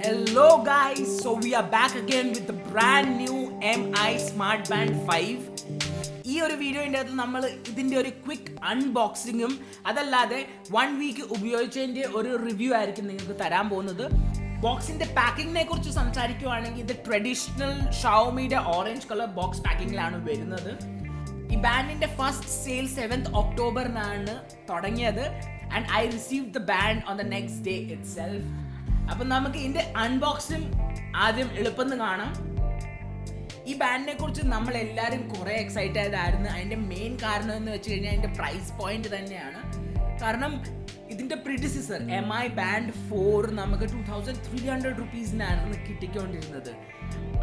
Hello guys, so we are back again with the brand new MI Smart Band 5. ഈ ഒരു വീഡിയോൻ്റെ അകത്ത് നമ്മൾ ഇതിൻ്റെ ഒരു ക്വിക്ക് അൺബോക്സിങ്ങും അതല്ലാതെ 1 വീക്ക് ഉപയോഗിച്ചതിൻ്റെ ഒരു റിവ്യൂ ആയിരിക്കും നിങ്ങൾക്ക് തരാൻ പോകുന്നത്. ബോക്സിൻ്റെ പാക്കിങ്ങിനെ കുറിച്ച് സംസാരിക്കുകയാണെങ്കിൽ ഇത് ട്രഡീഷണൽ ഷവോമിയുടെ ഓറഞ്ച് കളർ ബോക്സ് പാക്കിങ്ങിലാണ് വരുന്നത്. ഈ ബാൻഡിൻ്റെ ഫസ്റ്റ് സെയിൽ 7th ഒക്ടോബറിനാണ് തുടങ്ങിയത് and I receive the band on the next day it self. അപ്പം നമുക്ക് ഇതിൻ്റെ അൺബോക്സിങ് ആദ്യം എളുപ്പം കാണാം. ഈ ബാൻഡിനെ കുറിച്ച് നമ്മൾ എല്ലാവരും കുറേ എക്സൈറ്റഡ് ആയിരുന്നു. അതിൻ്റെ മെയിൻ കാരണം എന്ന് വെച്ച് കഴിഞ്ഞാൽ അതിൻ്റെ പ്രൈസ് പോയിന്റ് തന്നെയാണ്. കാരണം ഇതിൻ്റെ പ്രിഡിസിസർ MI Band 4 നമുക്ക് 2300 റുപ്പീസിനായിരുന്നു കിട്ടിക്കൊണ്ടിരുന്നത്.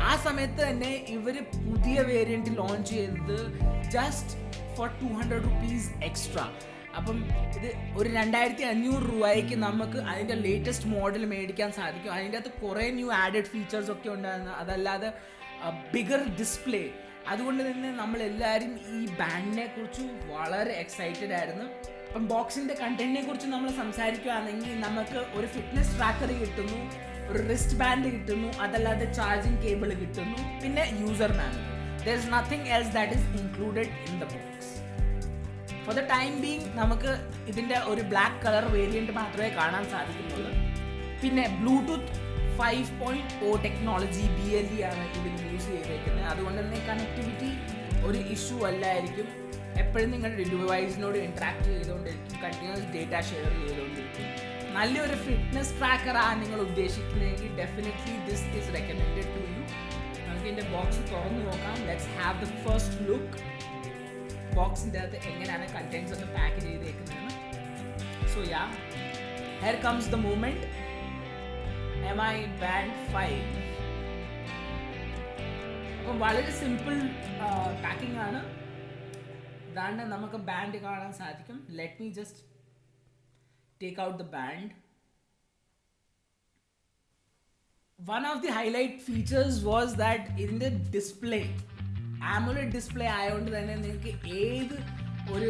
ആ സമയത്ത് തന്നെ ഇവർ പുതിയ വേരിയൻറ്റ് ലോഞ്ച് ചെയ്തത് ജസ്റ്റ് ഫോർ 200 റുപ്പീസ് എക്സ്ട്രാ. അപ്പം ഇത് ഒരു 2500 രൂപയ്ക്ക് നമുക്ക് അതിൻ്റെ ലേറ്റസ്റ്റ് മോഡൽ മേടിക്കാൻ സാധിക്കും. അതിൻ്റെ അകത്ത് കുറേ ന്യൂ ആഡഡ് ഫീച്ചേഴ്സ് ഒക്കെ ഉണ്ടായിരുന്നു. അതല്ലാതെ ബിഗർ ഡിസ്പ്ലേ. അതുകൊണ്ട് തന്നെ നമ്മളെല്ലാവരും ഈ ബാൻഡിനെ കുറിച്ച് വളരെ എക്സൈറ്റഡ് ആയിരുന്നു. അപ്പം ബോക്സിൻ്റെ കണ്ടന്റിനെ കുറിച്ച് നമ്മൾ സംസാരിക്കുകയാണെങ്കിൽ നമുക്ക് ഒരു ഫിറ്റ്നസ് ട്രാക്കർ കിട്ടുന്നു, ഒരു റിസ്റ്റ് ബാൻഡ് കിട്ടുന്നു, അതല്ലാതെ ചാർജിങ് കേബിൾ കിട്ടുന്നു, പിന്നെ user manual. There is nothing else that is included in the box. For the time being നമുക്ക് ഇതിൻ്റെ ഒരു ബ്ലാക്ക് കളർ വേരിയൻറ്റ് മാത്രമേ കാണാൻ സാധിക്കുന്നുള്ളൂ. പിന്നെ ബ്ലൂടൂത്ത് 5.0 ടെക്നോളജി BLE ആണ് ഇതിൽ യൂസ് ചെയ്തേക്കുന്നത്. അതുകൊണ്ട് തന്നെ കണക്ടിവിറ്റി ഒരു ഇഷ്യൂ അല്ലായിരിക്കും. എപ്പോഴും നിങ്ങളുടെ ഡിവൈസിനോട് ഇൻട്രാക്ട് ചെയ്തുകൊണ്ടിരിക്കും, കണ്ടിന്യൂസ് ഡേറ്റ ഷെയർ ചെയ്തുകൊണ്ടിരിക്കും. നല്ലൊരു ഫിറ്റ്നസ് ട്രാക്കറാണ് നിങ്ങൾ ഉദ്ദേശിക്കുന്നതെങ്കിൽ definitely this is recommended to you. നമുക്ക് ഇതിൻ്റെ ബോക്സ് തുറന്നു നോക്കാം. Let's have the first look. ബോക്സിൻ്റെ അകത്ത് എങ്ങനെയാണ് കണ്ടൻസ് ഒക്കെ പാക്ക് ചെയ്തേക്കുന്നതെന്ന്. So ya, here comes the moment. MI Band 5. അപ്പം വളരെ സിമ്പിൾ പാക്കിംഗ് ആണ്. ഇതാണ് നമുക്ക് ബാൻഡ് കാണാൻ സാധിക്കും. Let me just take out the band. One of the highlight features was that ഇതിൻ്റെ ഡിസ്പ്ലേ AMOLED ഡിസ്പ്ലേ ആയതുകൊണ്ട് തന്നെ നിങ്ങൾക്ക് ഏത് ഒരു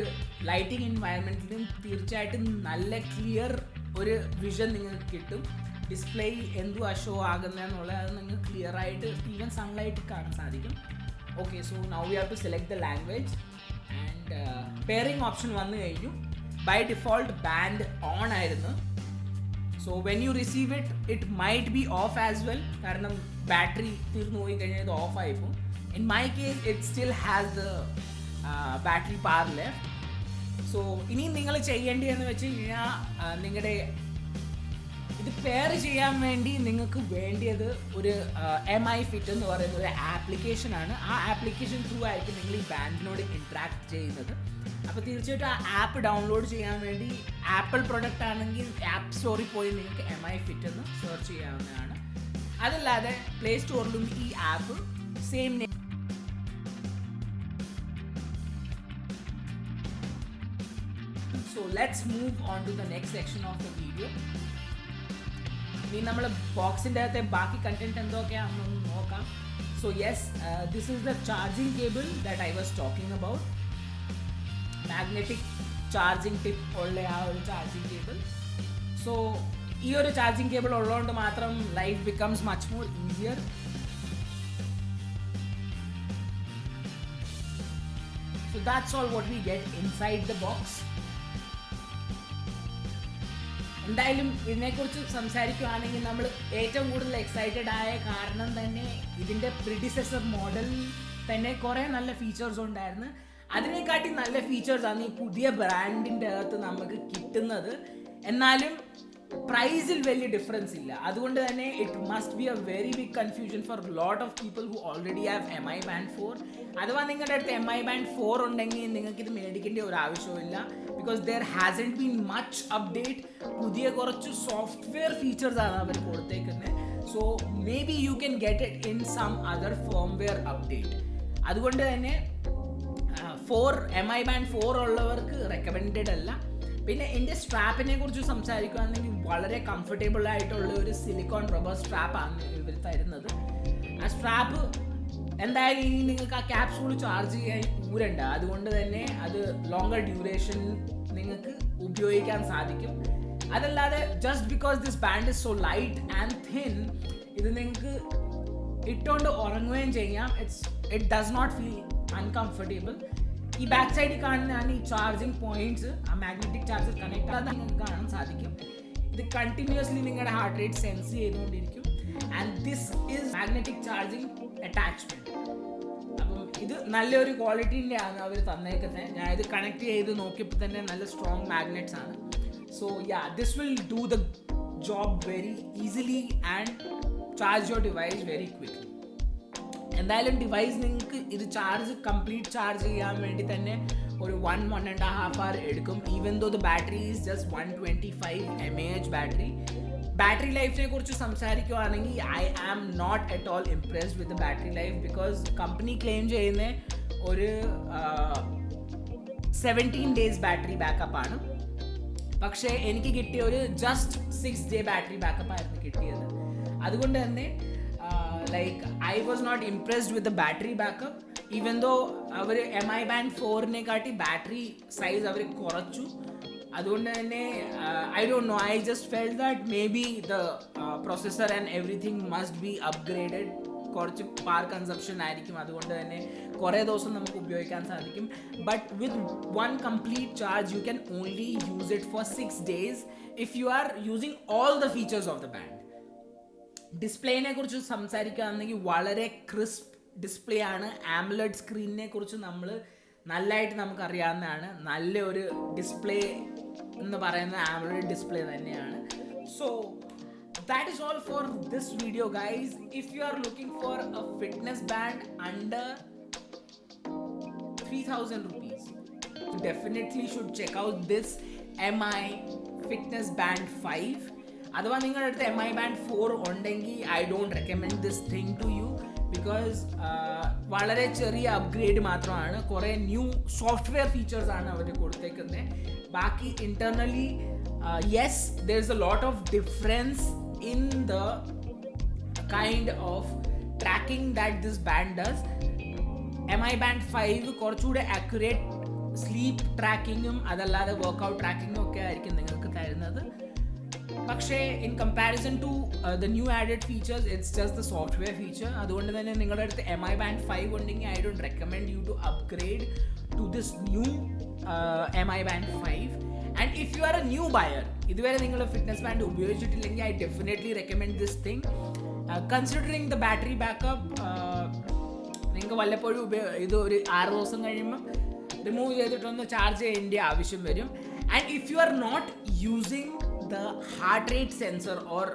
ലൈറ്റിംഗ് എൻവയറമെൻറ്റിലും തീർച്ചയായിട്ടും നല്ല ക്ലിയർ ഒരു വിഷൻ നിങ്ങൾക്ക് കിട്ടും. ഡിസ്പ്ലേയിൽ എന്തുവാ ഷോ ആകുന്നതെന്നുള്ളത് അത് നിങ്ങൾക്ക് ക്ലിയർ ആയിട്ട് ഈവൻ സൺലൈറ്റ് കാണാൻ സാധിക്കും. Okay, so now we have to select the language and pairing option വന്നു കഴിഞ്ഞു. ബൈ ഡിഫോൾട്ട് ബാൻഡ് ഓൺ ആയിരുന്നു. So when you receive it might be off as well. കാരണം ബാറ്ററി തീർന്നു പോയി കഴിഞ്ഞാൽ ഇത് ഓഫ് ആയിപ്പോൾ. In my case it still has the battery power left. So ഇനി നിങ്ങൾ ചെയ്യേണ്ടതെന്ന് വെച്ച് കഴിഞ്ഞാൽ നിങ്ങളുടെ ഇത് പെയർ ചെയ്യാൻ വേണ്ടി നിങ്ങൾക്ക് വേണ്ടിയത് ഒരു MI Fit എന്ന് പറയുന്ന ഒരു ആപ്ലിക്കേഷനാണ്. ആ ആപ്ലിക്കേഷൻ ത്രൂ ആയിരിക്കും നിങ്ങൾ ഈ ബാൻഡിനോട് ഇൻട്രാക്ട് ചെയ്യുന്നത്. അപ്പോൾ തീർച്ചയായിട്ടും ആ ആപ്പ് ഡൗൺലോഡ് ചെയ്യാൻ വേണ്ടി ആപ്പിൾ പ്രൊഡക്റ്റ് ആണെങ്കിൽ ആപ്പ് സ്റ്റോറിൽ പോയി നിങ്ങൾക്ക് MI Fit എന്ന് സെർച്ച് ചെയ്യാവുന്നതാണ്. അതല്ലാതെ പ്ലേ സ്റ്റോറിലും ഈ app same name. So let's move on to the next section of the video. ഇനി നമ്മൾ ബോക്സിൻ്റെ അകത്തെ ബാക്കി കണ്ടന്റ് എന്തൊക്കെയാണെന്ന് നോക്കാം. So yes, this is the charging cable that I was talking about. Magnetic charging tip ഉള്ള ആ ഒരു ചാർജിങ് കേബിൾ. സോ ഈ ഒരു ചാർജിങ് കേബിൾ ഉള്ളതുകൊണ്ട് മാത്രം life becomes much more easier. So that's all what we get inside the box. എന്തായാലും ഇതിനെക്കുറിച്ച് സംസാരിക്കുകയാണെങ്കിൽ നമ്മൾ ഏറ്റവും കൂടുതൽ എക്സൈറ്റഡ് ആയ കാരണം തന്നെ ഇതിൻ്റെ പ്രിഡിസെസർ മോഡൽ തന്നെ കുറേ നല്ല ഫീച്ചേഴ്സ് ഉണ്ടായിരുന്നു. അതിനെക്കാട്ടി നല്ല ഫീച്ചേഴ്സാണ് ഈ പുതിയ ബ്രാൻഡിൻ്റെ അകത്ത് നമുക്ക് കിട്ടുന്നത്. എന്നാലും പ്രൈസിൽ വലിയ ഡിഫറൻസ് ഇല്ല. അതുകൊണ്ട് തന്നെ it must be a very big confusion for lot of people who already have MI Band 4. അഥവാ നിങ്ങളുടെ അടുത്ത് MI Band 4 ഉണ്ടെങ്കിൽ നിങ്ങൾക്കിത് മേടിക്കേണ്ട ഒരു ആവശ്യമില്ല. Because there hasn't been much update. പുതിയ കുറച്ച് സോഫ്റ്റ്വെയർ ഫീച്ചേഴ്സാണ് അവർ കൊടുത്തേക്കുന്നത്. So maybe you can get it in some other firmware update. അതുകൊണ്ട് തന്നെ MI Band 4 ഉള്ളവർക്ക് റെക്കമെൻഡഡ് അല്ല. പിന്നെ എൻ്റെ സ്ട്രാപ്പിനെ കുറിച്ച് സംസാരിക്കുകയാണെങ്കിൽ വളരെ കംഫർട്ടബിൾ ആയിട്ടുള്ള ഒരു സിലിക്കോൺ റബ്ബർ സ്ട്രാപ്പാണ് ഇവർ തരുന്നത്. ആ സ്ട്രാപ്പ് എന്തായാലും ഇനി നിങ്ങൾക്ക് ആ ക്യാപ്സൂൾ ചാർജ് ചെയ്യാൻ ഊരണ്ട. അതുകൊണ്ട് തന്നെ അത് ലോങ്ങർ ഡ്യൂറേഷൻ നിങ്ങൾക്ക് ഉപയോഗിക്കാൻ സാധിക്കും. അതല്ലാതെ just because this band is so light and thin ഇത് നിങ്ങൾക്ക് ഇട്ടുകൊണ്ട് ഉറങ്ങുകയും ചെയ്യാം. It does not feel uncomfortable. ഈ ബാക്ക് സൈഡിൽ കാണുന്നതാണ് ഈ ചാർജിങ് പോയിന്റ്സ്. ആ മാഗ്നറ്റിക് ചാർജർ കണക്ട് ആകാൻ നിങ്ങൾക്ക് കാണാൻ സാധിക്കും. ഇത് കണ്ടിന്യൂസ്ലി നിങ്ങളുടെ ഹാർട്ട് റേറ്റ് സെൻസ് ചെയ്തുകൊണ്ടിരിക്കും. And this is magnetic charging attachment. അപ്പം ഇത് നല്ലൊരു ക്വാളിറ്റീൻ്റെ ആണ് അവർ തന്നേക്കുന്നത്. ഞാൻ ഇത് കണക്ട് ചെയ്ത് നോക്കിയപ്പോൾ തന്നെ നല്ല സ്ട്രോങ് മാഗ്നറ്റ്സ് ആണ്. So yeah, this will do the job very easily and charge your device very quickly. എന്തായാലും ഡിവൈസ് നിങ്ങൾക്ക് ഇത് കംപ്ലീറ്റ് ചാർജ് ചെയ്യാൻ വേണ്ടി തന്നെ ഒരു 1.5 hour എടുക്കും. Even though the battery is just 125 mAh battery. Battery ലൈഫിനെ കുറിച്ച് സംസാരിക്കുകയാണെങ്കിൽ I am not at all impressed with the battery life. Because company claim ചെയ്യുന്ന ഒരു 17 days ബാറ്ററി ബാക്കപ്പ് ആണ്. പക്ഷേ എനിക്ക് കിട്ടിയ ഒരു ജസ്റ്റ് 6 day ബാറ്ററി ബാക്കപ്പ് ആയിരുന്നു കിട്ടിയത്. അതുകൊണ്ട് തന്നെ like I was not impressed with the battery backup. Even though അവർ MI Band 4 കാട്ടി ബാറ്ററി സൈസ് അവർ കുറച്ചു. അതുകൊണ്ട് തന്നെ I don't know, I just felt that maybe the processor and everything must be upgraded. കുറച്ച് power consumption ആയിരിക്കും. അതുകൊണ്ട് തന്നെ കുറേ ദിവസം നമുക്ക് ഉപയോഗിക്കാൻ സാധിക്കും. But with one complete charge you can only use it for 6 days if you are using all the features of the band. ഡിസ്പ്ലേനെ കുറിച്ച് സംസാരിക്കുകയാണെങ്കിൽ വളരെ ക്രിസ്പ് ഡിസ്പ്ലേ ആണ്. AMOLED സ്ക്രീനിനെ കുറിച്ച് നല്ലതായിട്ട് നമുക്കറിയാവുന്നതാണ്. നല്ലൊരു ഡിസ്പ്ലേ എന്ന് പറയുന്നത് AMOLED ഡിസ്പ്ലേ തന്നെയാണ്. So that is all for this video, guys. If you are looking for a fitness band under 3,000 rupees, you definitely should check out this MI Fitness Band 5. അഥവാ നിങ്ങളുടെ അടുത്ത് MI Band 4 ഉണ്ടെങ്കിൽ I don't recommend this thing to you. Because വളരെ ചെറിയ upgrade മാത്രമാണ്. കുറേ new software features ആണ് അവർ കൊടുത്തേക്കുന്നത്. ബാക്കി internally yes, there is a lot of difference in the kind of tracking that this band does. MI Band 5 കുറച്ചുകൂടെ accurate sleep ട്രാക്കിങ്ങും അതല്ലാതെ വർക്കൗട്ട് ട്രാക്കിങ്ങും ഒക്കെ ആയിരിക്കും നിങ്ങൾക്ക് തരുന്നത്. പക്ഷേ in comparison to the new added features it's just the software feature. അതുകൊണ്ട് തന്നെ നിങ്ങളുടെ അടുത്ത് MI Band 5 ഉണ്ടെങ്കിൽ I don't recommend you to upgrade to this new MI Band 5. And if you are a new buyer, ഇതുവരെ നിങ്ങൾ fitness band ഉപയോഗിച്ചിട്ടില്ലെങ്കിൽ I definitely recommend this thing. Considering the battery backup, നിങ്ങൾക്ക് വല്ലപ്പോഴും ഇത് ഒരു 6 ദിവസം കഴിയുമ്പോൾ റിമൂവ് ചെയ്തിട്ടൊന്ന് ചാർജ് ചെയ്യേണ്ട ആവശ്യം വരും. And if you are not using the heart rate sensor or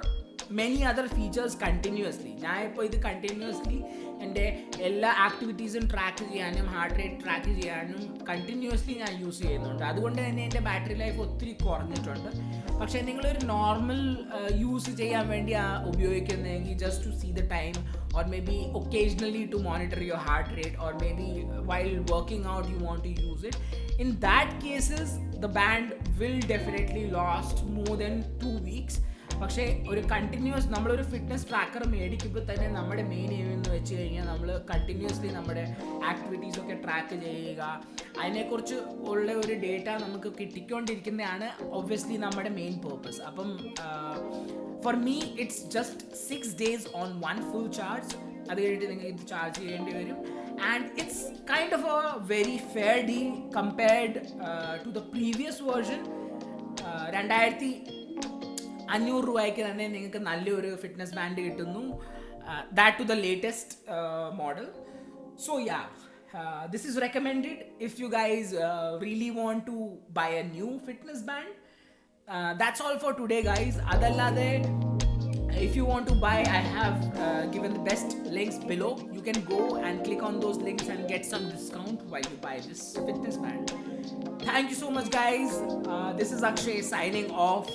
many other features continuously, ഞാൻ ഇപ്പോൾ ഇത് കണ്ടിന്യൂസ്ലി എൻ്റെ എല്ലാ ആക്ടിവിറ്റീസും ട്രാക്ക് ചെയ്യാനും ഹാർട്ട് റേറ്റ് ട്രാക്ക് ചെയ്യാനും കണ്ടിന്യൂസ്ലി ഞാൻ യൂസ് ചെയ്യുന്നുണ്ട്. അതുകൊണ്ട് തന്നെ എൻ്റെ ബാറ്ററി ലൈഫ് ഒത്തിരി കുറഞ്ഞിട്ടുണ്ട്. പക്ഷേ നിങ്ങളൊരു നോർമൽ യൂസ് ചെയ്യാൻ വേണ്ടി ഉപയോഗിക്കുന്നതെങ്കിൽ just to see the time or maybe occasionally to monitor your heart rate or maybe while working out you want to use it, in that cases the band will definitely last more than 2 weeks. പക്ഷേ ഒരു continuous നമ്മളൊരു fitness tracker മേടിക്കുമ്പോൾ തന്നെ നമ്മുടെ main aim എന്ന് വെച്ച് കഴിഞ്ഞാൽ നമ്മൾ കണ്ടിന്യൂസ്ലി നമ്മുടെ ആക്ടിവിറ്റീസൊക്കെ ട്രാക്ക് ചെയ്യുക, അതിനെക്കുറിച്ച് ഉള്ള ഒരു ഡേറ്റ നമുക്ക് കിട്ടിക്കൊണ്ടിരിക്കുന്നതാണ് ഒബ്വിയസ്ലി നമ്മുടെ മെയിൻ പേർപ്പസ്. അപ്പം for me it's just 6 days on one full charge. അത് കഴിഞ്ഞിട്ട് നിങ്ങൾക്ക് ഇത് ചാർജ് ചെയ്യേണ്ടി വരും. And it's kind of a very fair deal compared to the previous version. 2,500 രൂപയ്ക്ക് തന്നെ നിങ്ങൾക്ക് നല്ലൊരു ഫിറ്റ്നസ് ബാൻഡ് കിട്ടുന്നു, that to the latest model. So yeah, this is recommended if you guys really want to buy a new fitness band. That's all for today, guys. Adallade, if you want to buy, I have given the best links below. You can go and click on those links and get some discount while you buy this fitness band. Thank you so much, guys. This is Akshay signing off.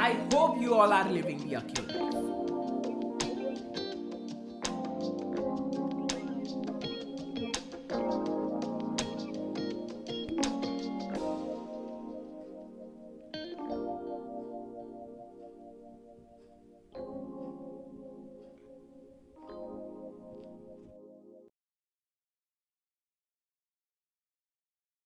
I hope you all are living the Acute life.